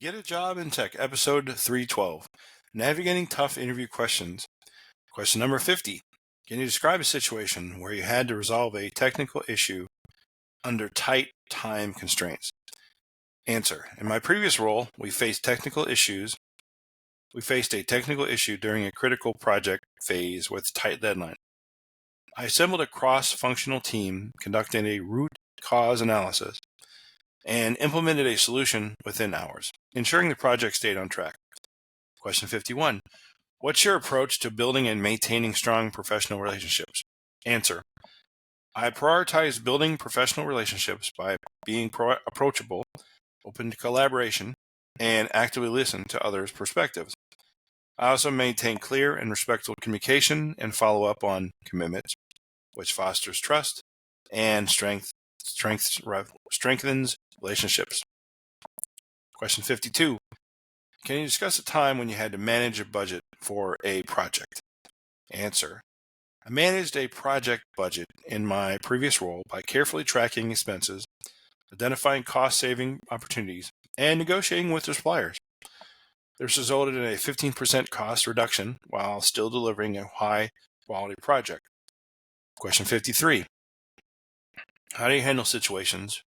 Get a Job in Tech, episode 312. Navigating tough interview questions. Question number 50. Can you describe a situation where you had to resolve a technical issue under tight time constraints? Answer. In my previous role, we faced a technical issue during a critical project phase with tight deadline. I assembled a cross-functional team, conducting a root cause analysis, and implemented a solution within hours, ensuring the project stayed on track. Question 51. What's your approach to building and maintaining strong professional relationships? Answer. I prioritize building professional relationships by being approachable, open to collaboration, and actively listen to others' perspectives. I also maintain clear and respectful communication and follow up on commitments, which fosters trust and strengthens relationships. Question 52. Can you discuss a time when you had to manage a budget for a project? Answer. I managed a project budget in my previous role by carefully tracking expenses, identifying cost-saving opportunities, and negotiating with the suppliers. This resulted in a 15% cost reduction while still delivering a high-quality project. Question 53. How do you handle situations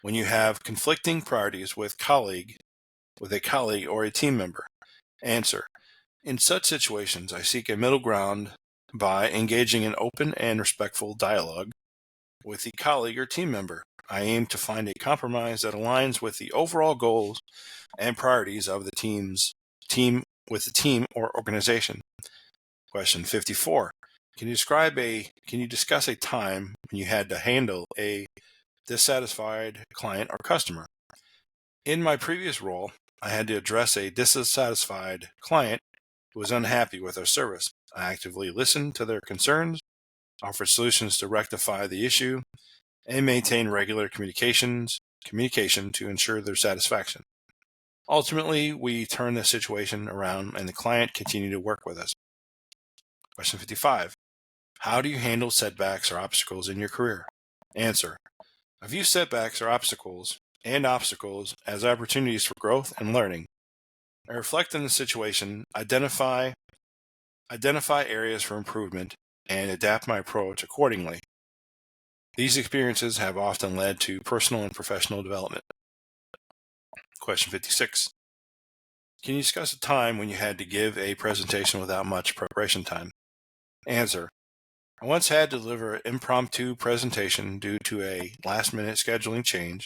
when you have conflicting priorities with a colleague or a team member? Answer. In such situations, I seek a middle ground by engaging in open and respectful dialogue with the colleague or team member. I aim to find a compromise that aligns with the overall goals and priorities of the team or organization. Question 54. Can you discuss a time when you had to handle a dissatisfied client or customer? In my previous role, I had to address a dissatisfied client who was unhappy with our service. I actively listened to their concerns, offered solutions to rectify the issue, and maintained regular communication to ensure their satisfaction. Ultimately, we turned the situation around and the client continued to work with us. Question 55. How do you handle setbacks or obstacles in your career? Answer. I view setbacks or obstacles as opportunities for growth and learning. I reflect on the situation, identify areas for improvement, and adapt my approach accordingly. These experiences have often led to personal and professional development. Question 56. Can you discuss a time when you had to give a presentation without much preparation time? Answer. I once had to deliver an impromptu presentation due to a last-minute scheduling change.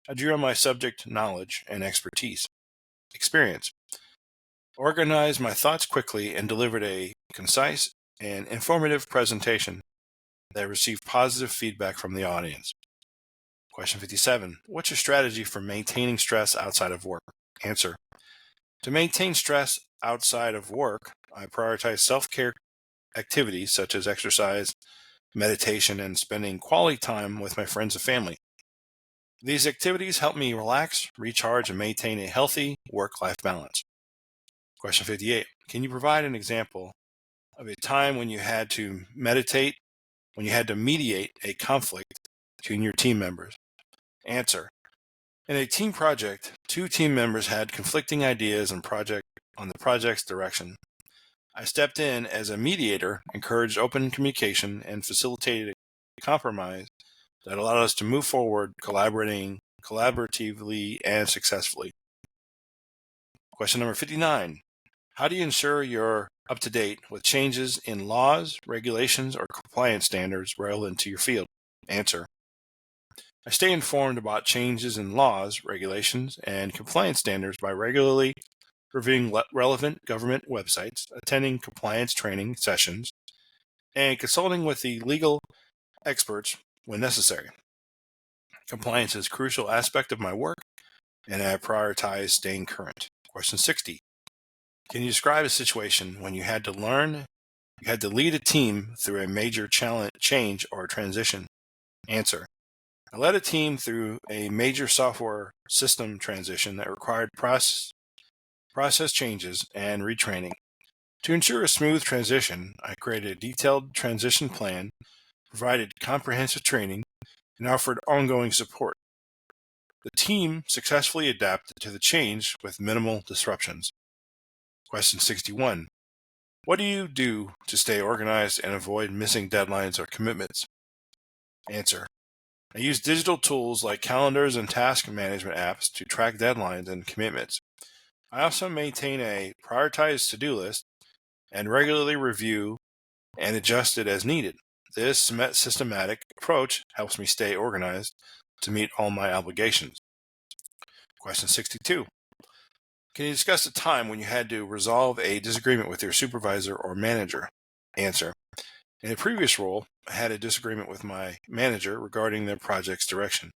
I drew on my subject knowledge and experience, organized my thoughts quickly, and delivered a concise and informative presentation that received positive feedback from the audience. Question 57. What's your strategy for maintaining stress outside of work? Answer. To maintain stress outside of work, I prioritize self-care activities such as exercise, meditation, and spending quality time with my friends and family. These activities help me relax, recharge, and maintain a healthy work-life balance. Question 58. Can you provide an example of a time when you had to mediate a conflict between your team members? Answer. In a team project, two team members had conflicting ideas on the project's direction. I stepped in as a mediator, encouraged open communication, and facilitated a compromise that allowed us to move forward collaboratively and successfully. Question number 59. How do you ensure you're up to date with changes in laws, regulations, or compliance standards relevant to your field? Answer. I stay informed about changes in laws, regulations, and compliance standards by regularly reviewing relevant government websites, attending compliance training sessions, and consulting with the legal experts when necessary. Compliance is a crucial aspect of my work, and I prioritize staying current. Question 60. Can you describe a situation when you had to lead a team through a major change or transition? Answer. I led a team through a major software system transition that required process changes and retraining. To ensure a smooth transition, I created a detailed transition plan, provided comprehensive training, and offered ongoing support. The team successfully adapted to the change with minimal disruptions. Question 61. What do you do to stay organized and avoid missing deadlines or commitments? Answer. I use digital tools like calendars and task management apps to track deadlines and commitments. I also maintain a prioritized to-do list and regularly review and adjust it as needed. This systematic approach helps me stay organized to meet all my obligations. Question 62. Can you discuss a time when you had to resolve a disagreement with your supervisor or manager? Answer. In a previous role, I had a disagreement with my manager regarding the project's direction.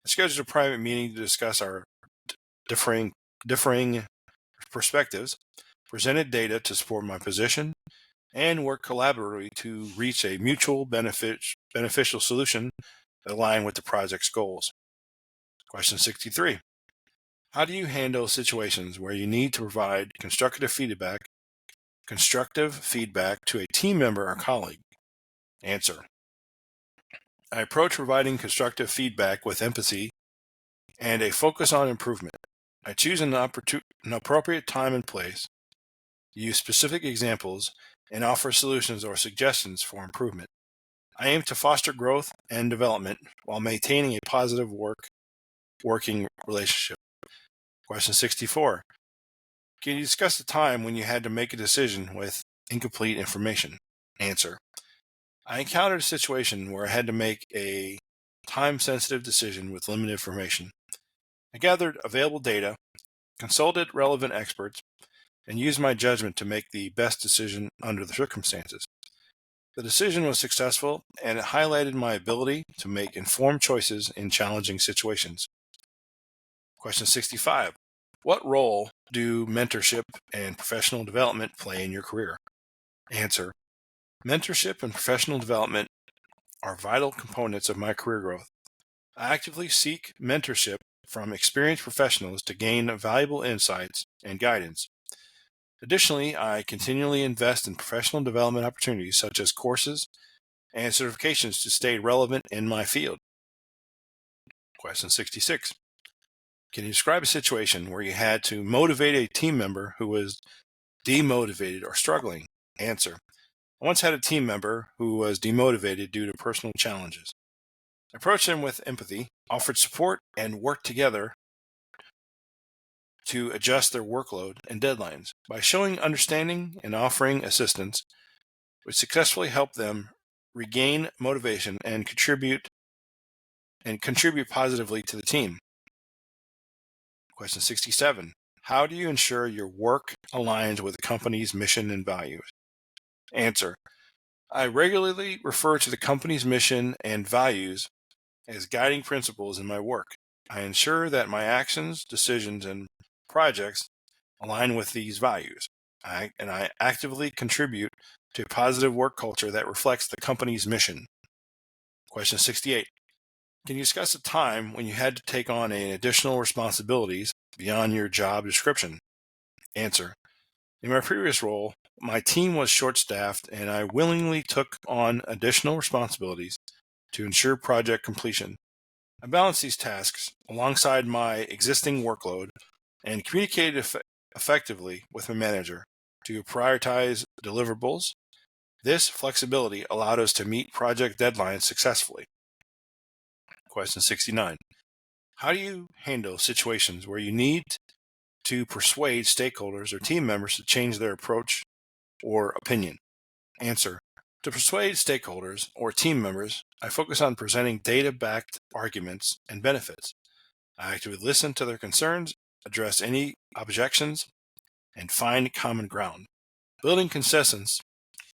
I scheduled a private meeting to discuss our differing perspectives, presented data to support my position, and worked collaboratively to reach a mutual beneficial solution that aligned with the project's goals. Question 63. How do you handle situations where you need to provide constructive feedback to a team member or colleague? Answer. I approach providing constructive feedback with empathy and a focus on improvement. I choose an appropriate time and place, use specific examples, and offer solutions or suggestions for improvement. I aim to foster growth and development while maintaining a positive working relationship. Question 64. Can you discuss the time when you had to make a decision with incomplete information? Answer. I encountered a situation where I had to make a time-sensitive decision with limited information. I gathered available data, consulted relevant experts, and used my judgment to make the best decision under the circumstances. The decision was successful, and it highlighted my ability to make informed choices in challenging situations. Question 65. What role do mentorship and professional development play in your career? Answer. Mentorship and professional development are vital components of my career growth. I actively seek mentorship from experienced professionals to gain valuable insights and guidance. Additionally, I continually invest in professional development opportunities such as courses and certifications to stay relevant in my field. Question 66. Can you describe a situation where you had to motivate a team member who was demotivated or struggling? Answer. I once had a team member who was demotivated due to personal challenges. I approached them with empathy, offered support, and worked together to adjust their workload and deadlines. By showing understanding and offering assistance, we successfully helped them regain motivation and contribute positively to the team. Question 67. How do you ensure your work aligns with the company's mission and values? Answer. I regularly refer to the company's mission and values as guiding principles in my work. I ensure that my actions, decisions, and projects align with these values. I actively contribute to a positive work culture that reflects the company's mission. Question 68. Can you discuss a time when you had to take on additional responsibilities beyond your job description? Answer. In my previous role, my team was short-staffed and I willingly took on additional responsibilities to ensure project completion. I balanced these tasks alongside my existing workload and communicated effectively with my manager to prioritize deliverables. This flexibility allowed us to meet project deadlines successfully. Question 69. How do you handle situations where you need to persuade stakeholders or team members to change their approach or opinion? Answer. To persuade stakeholders or team members, I focus on presenting data-backed arguments and benefits. I actively listen to their concerns, address any objections, and find common ground. Building consensus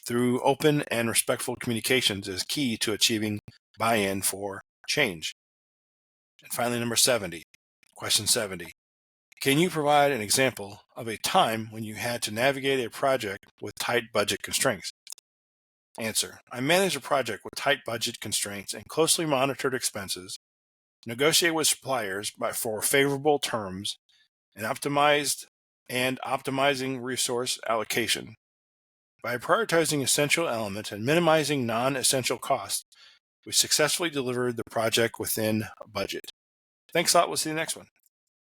through open and respectful communications is key to achieving buy-in for change. And finally, number 70. Question 70. Can you provide an example of a time when you had to navigate a project with tight budget constraints? Answer. I managed a project with tight budget constraints and closely monitored expenses, negotiated with suppliers for favorable terms, and optimizing resource allocation. By prioritizing essential elements and minimizing non-essential costs, we successfully delivered the project within budget. Thanks a lot. We'll see you next one.